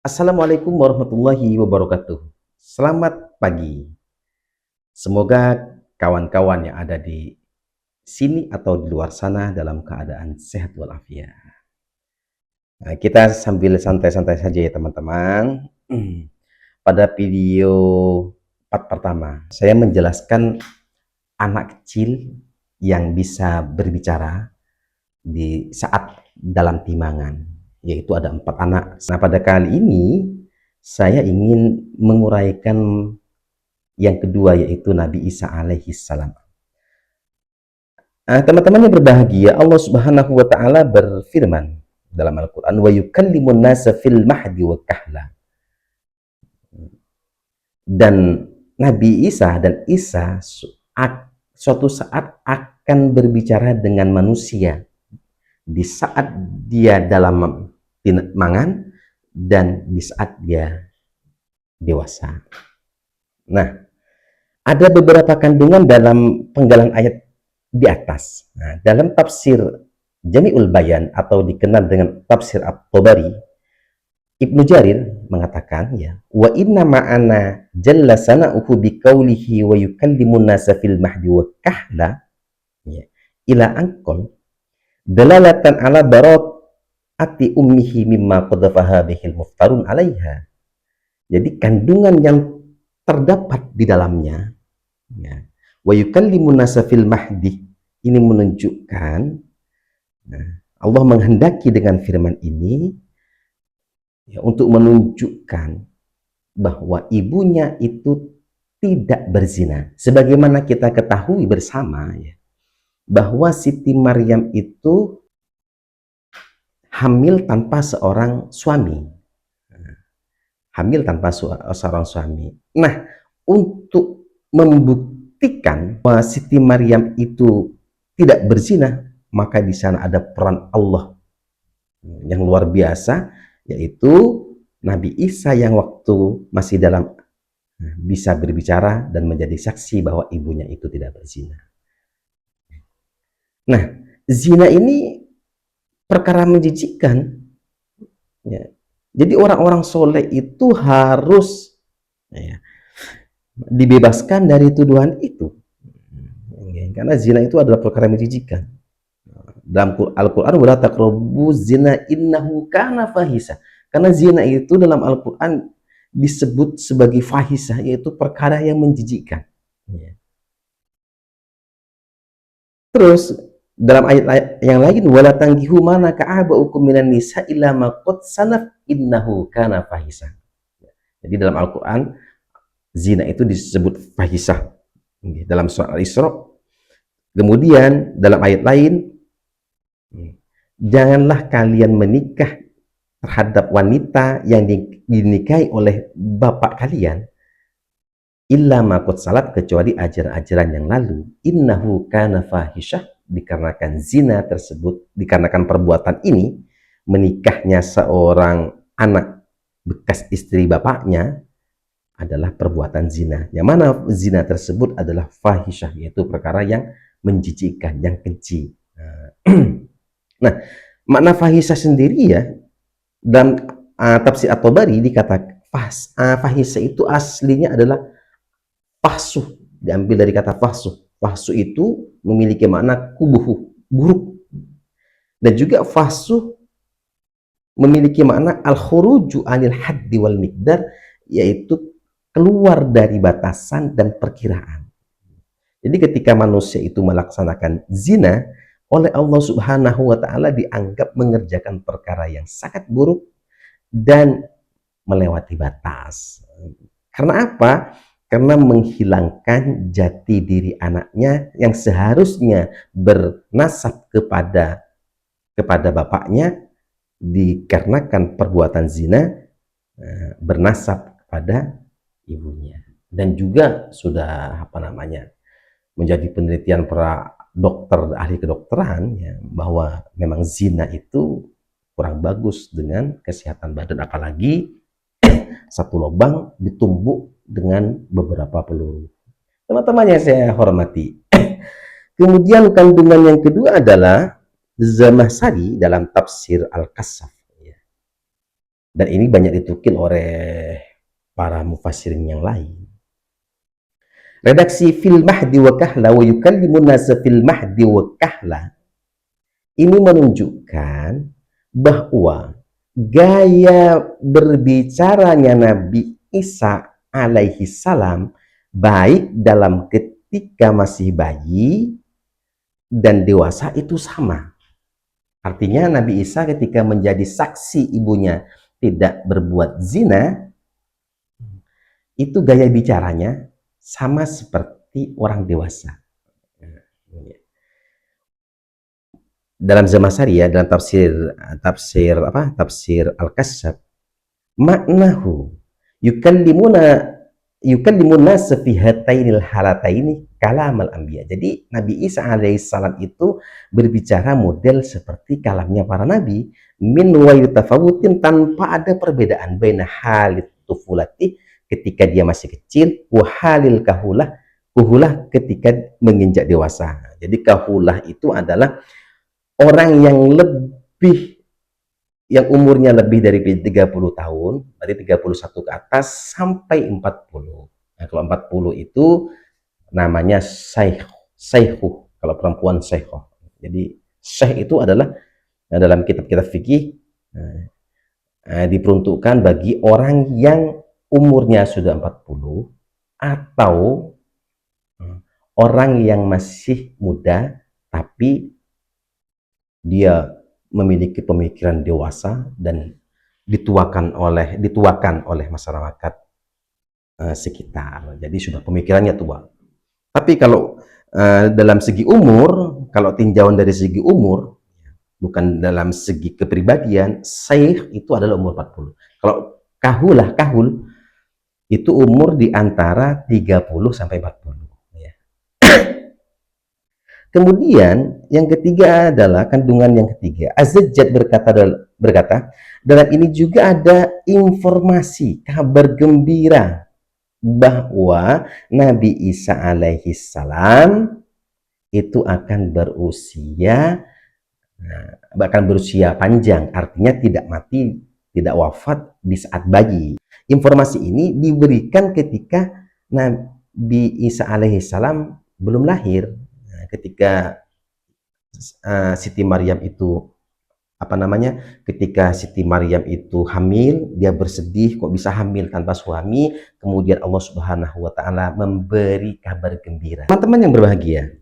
Assalamualaikum warahmatullahi wabarakatuh. Selamat pagi. Semoga kawan-kawan yang ada di sini atau di luar sana dalam keadaan sehat walafiat. Nah, kita sambil santai-santai saja ya teman-teman. Pada video part pertama, saya menjelaskan anak kecil yang bisa berbicara di saat dalam timangan, yaitu ada 4 anak. Nah, pada kali ini saya ingin menguraikan yang kedua, yaitu Nabi Isa alaihi salam. Teman-teman yang berbahagia, Allah Subhanahu wa taala berfirman dalam Al-Qur'an, "Wa yukallimun nasa fil mahdi wa kahla." Dan Nabi Isa dan Isa suatu saat akan berbicara dengan manusia di saat dia dalam mangan dan di saat dia dewasa. Nah, ada beberapa kandungan dalam penggalan ayat di atas. Nah, dalam tafsir Jami'ul Bayan atau dikenal dengan tafsir At-Tabari, Ibnu Jarir mengatakan ya, wa inna ma'ana jalla sana'uhu biqaulihi wa yukallimun nasa fil mahdi wa kahla, ya, ila angkol dalalatan ala ati ummihi mimma qadhafaha bihil muftarun alaiha. Jadi kandungan yang terdapat di dalamnya, ya, wa yukallimun nasa fil mahdi, ini menunjukkan, nah, Allah menghendaki dengan firman ini ya, untuk menunjukkan bahwa ibunya itu tidak berzina. Sebagaimana kita ketahui bersama ya, bahwa Siti Maryam itu hamil tanpa seorang suami. Hamil tanpa seorang suami. Nah, untuk membuktikan bahwa Siti Maryam itu tidak berzina, maka di sana ada peran Allah yang luar biasa, yaitu Nabi Isa yang waktu masih dalam bisa berbicara dan menjadi saksi bahwa ibunya itu tidak berzina. Nah, zina ini perkara menjijikkan. Ya. Jadi orang-orang soleh itu harus ya, dibebaskan dari tuduhan itu. Karena zina itu adalah perkara menjijikkan. Dalam Al-Quran, wala taqrabu zina innahu kana fahisha. Karena zina itu dalam Al-Quran disebut sebagai fahisha, yaitu perkara yang menjijikkan. Ya. Terus dalam ayat yang lain, wala tanggihu mana ka'aba'ukum minan nisa illa ma qad sanaf innahu kana fahisha. Jadi dalam Al-Quran zina itu disebut fahisha dalam surah Al-Isra. Kemudian dalam ayat lain, janganlah kalian menikah terhadap wanita yang dinikahi oleh bapak kalian illa ma qad salat, kecuali ajaran-ajaran yang lalu, innahu kana fahisyah, dikarenakan zina tersebut, dikarenakan perbuatan ini, menikahnya seorang anak bekas istri bapaknya adalah perbuatan zina. Yang mana zina tersebut adalah fahisyah, yaitu perkara yang menjijikkan, yang keji. Nah, makna fahisyah sendiri ya, dan tafsir At-Tabari dikatakan fahisyah itu aslinya adalah fahsuh, diambil dari kata fahsuh. Fahsuh itu memiliki makna kubuh, buruk. Dan juga fahsuh memiliki makna al-khuruju anil haddi wal miqdar, yaitu keluar dari batasan dan perkiraan. Jadi ketika manusia itu melaksanakan zina, oleh Allah Subhanahu wa taala dianggap mengerjakan perkara yang sangat buruk dan melewati batas. Karena apa? Karena menghilangkan jati diri anaknya yang seharusnya bernasab kepada bapaknya, dikarenakan perbuatan zina bernasab kepada ibunya. Dan juga sudah menjadi penelitian para dokter, ahli kedokteran ya, bahwa memang zina itu kurang bagus dengan kesehatan badan, apalagi satu lubang ditumbuk dengan beberapa peluru. Teman-teman yang saya hormati, kemudian kandungan yang kedua adalah Zamakhsyari dalam tafsir Al-Kasaf. Dan ini banyak ditukil oleh para mufassirin yang lain. Redaksi fil mahdi wa kahla wa yukallimun nasa fil mahdi wa kahla ini menunjukkan bahwa gaya berbicaranya Nabi Isa alaihi salam baik dalam ketika masih bayi dan dewasa itu sama. Artinya Nabi Isa ketika menjadi saksi ibunya tidak berbuat zina, itu gaya bicaranya sama seperti orang dewasa. Dalam Zamakhsyari ya, dalam tafsir Al-Kasyaf, maknahu yukallimun nas fi hatainil halataini kalamal anbiya. Jadi Nabi Isa alaihissalam itu berbicara model seperti kalamnya para nabi, min wairi tafawutin, tanpa ada perbedaan baina halit tufulati ketika dia masih kecil, wa halil kuhulah ketika menginjak dewasa. Jadi kahulah itu adalah orang yang umurnya lebih dari 30 tahun, berarti 31 ke atas sampai 40. Nah, kalau 40 itu namanya syaihu, kalau perempuan syaihoh. Jadi syekh itu adalah dalam kitab-kitab fikih diperuntukkan bagi orang yang umurnya sudah 40 atau orang yang masih muda tapi dia memiliki pemikiran dewasa dan dituakan oleh masyarakat sekitar. Jadi sudah pemikirannya tua. Tapi kalau dalam segi umur, kalau tinjauan dari segi umur, bukan dalam segi kepribadian, syekh itu adalah umur 40. Kalau kahul itu umur di antara 30 sampai 40. Kemudian yang ketiga adalah kandungan yang ketiga. Az-Zajjaj berkata, dalam ini juga ada informasi, kabar gembira bahwa Nabi Isa alaihi salam itu akan berusia panjang, artinya tidak mati, tidak wafat di saat bayi. Informasi ini diberikan ketika Nabi Isa alaihi salam belum lahir. Ketika Siti Maryam itu ketika Siti Maryam itu hamil, dia bersedih kok bisa hamil tanpa suami, kemudian Allah Subhanahu wa taala memberi kabar gembira. Teman-teman yang berbahagia,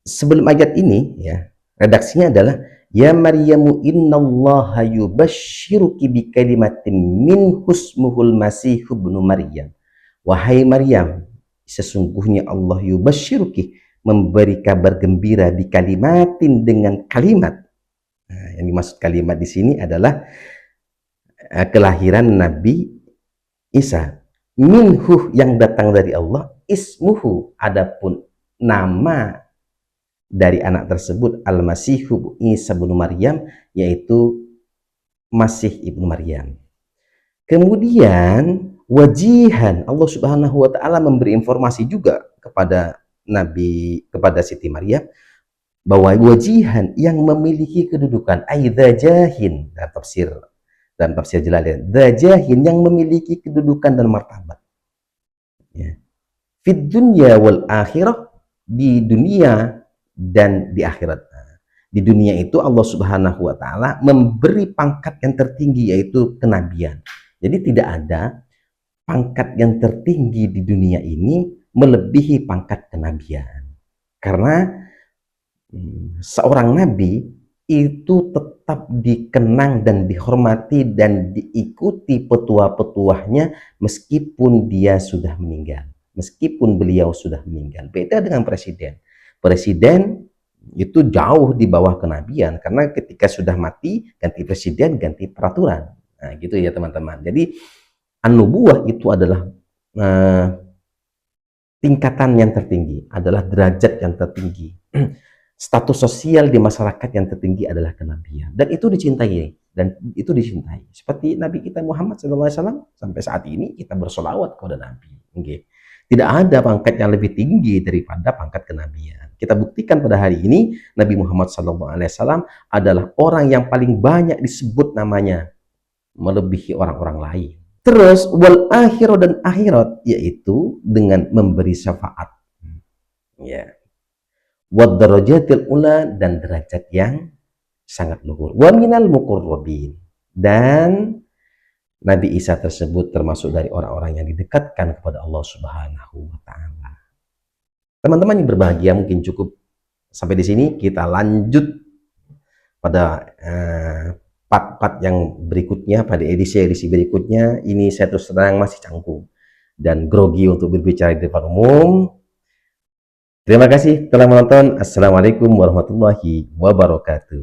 sebelum ayat ini ya, redaksinya adalah ya Maryamu innallaha yubashshiruki bikalimatin min husmuhul masih ibnu Maryam. Wahai Maryam, sesungguhnya Allah yubashshiruki memberi kabar gembira di kalimatin dengan kalimat. Nah, yang dimaksud kalimat di sini adalah kelahiran Nabi Isa. Minhu yang datang dari Allah, ismuhu adapun nama dari anak tersebut Al-Masihu Isa bin Maryam, yaitu Masih ibnu Maryam. Kemudian wajihan, Allah Subhanahu wa taala memberi informasi juga kepada Siti Maryam bahwa wajihan yang memiliki kedudukan aidzajahin, dalam tafsir Jalalain, dzajahin yang memiliki kedudukan dan martabat ya, fid dunya wal akhirah, di dunia dan di akhirat. Di dunia itu Allah Subhanahu wa taala memberi pangkat yang tertinggi, yaitu kenabian. Jadi tidak ada pangkat yang tertinggi di dunia ini melebihi pangkat kenabian. Karena seorang nabi itu tetap dikenang dan dihormati dan diikuti petua-petuahnya meskipun dia sudah meninggal. Meskipun beliau sudah meninggal. Beda dengan presiden. Presiden itu jauh di bawah kenabian, karena ketika sudah mati, ganti presiden, ganti peraturan. Nah, gitu ya teman-teman. Jadi an-nubuwah itu adalah tingkatan yang tertinggi, adalah derajat yang tertinggi. Status sosial di masyarakat yang tertinggi adalah kenabian, dan itu dicintai, seperti Nabi kita Muhammad SAW. Sampai saat ini kita bersolawat kepada Nabi. Okay. Tidak ada pangkat yang lebih tinggi daripada pangkat kenabian. Kita buktikan pada hari ini Nabi Muhammad SAW adalah orang yang paling banyak disebut namanya melebihi orang-orang lain. Terus wal akhirat, dan akhirat yaitu dengan memberi syafaat. Ya. Wad darajatil ula, dan derajat yang sangat luhur. Wa minal muqarrabin, dan Nabi Isa tersebut termasuk dari orang-orang yang didekatkan kepada Allah Subhanahu wa taala. Teman-teman yang berbahagia, mungkin cukup sampai di sini. Kita lanjut pada part-part yang berikutnya, pada edisi-edisi berikutnya. Ini saya terus terang masih canggung dan grogi untuk berbicara di depan umum. Terima kasih telah menonton. Assalamualaikum warahmatullahi wabarakatuh.